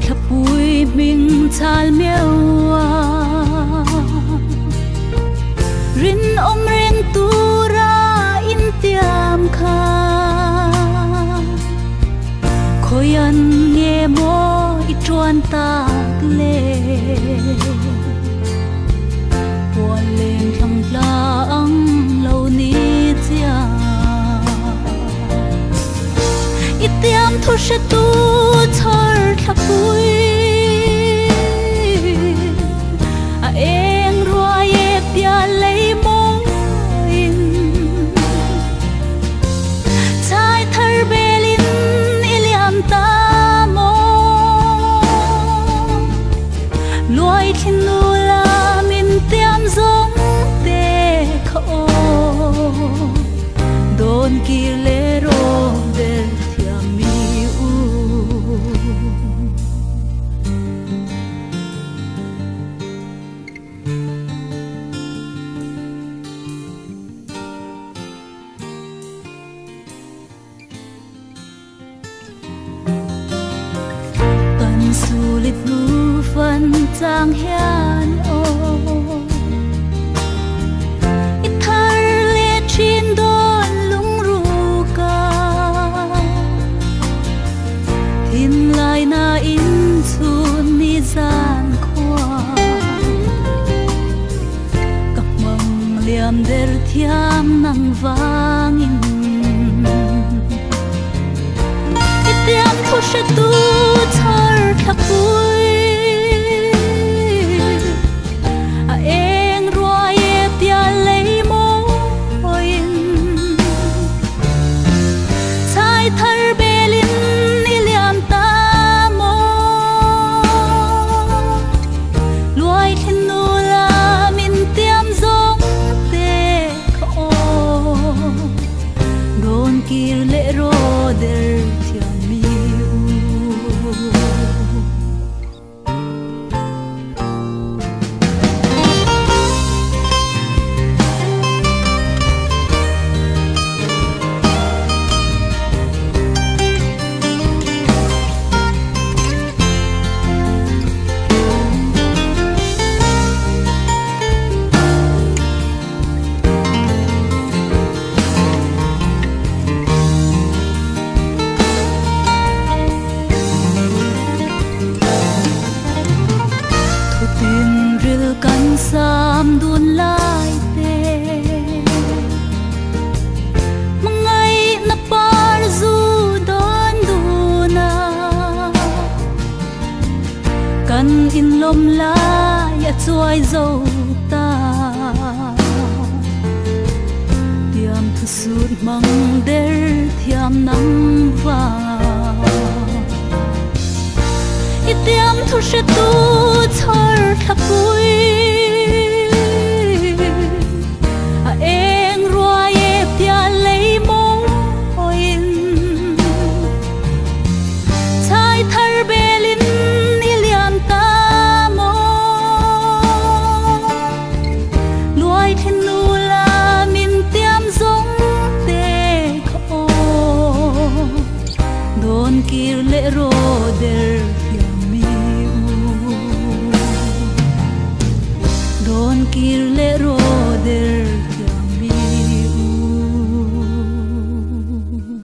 thập bụi mình chal mewa rin om reng tu ra in tiam kha khoyan nghe mo i truan ta le buồn lên thằng lang lâu ni chia ít tiam thu sẽ tu thở thập bụi em roi ép ya lấy mong trái thở belin iliam ta mo loài thiên nu la min tiam giống te khô don kilero del sulit nu phân trang hian o ít thar le chin don lung ru ca tin lai na in sun ni gian khoa cặp mong liam der thiam nang vangin ít tiam thu sẽ tu thar thập bụi em roi ép ya lấy môi trái thar belin iliam ta mo loài thiên nu la min tiam giống te khô don kir lệ ro der sam đun lai te mangai na par zu don duna kan in lom la ya chuai zo ta tiam thu sut mang der thiam nang va itiam thu she tu thar thap bụi em roi ép ya lấy môi trái thar belin iliam ta mo loài thiên nu la min tiam giống te khô don kir lệ ro der don kir lệ ro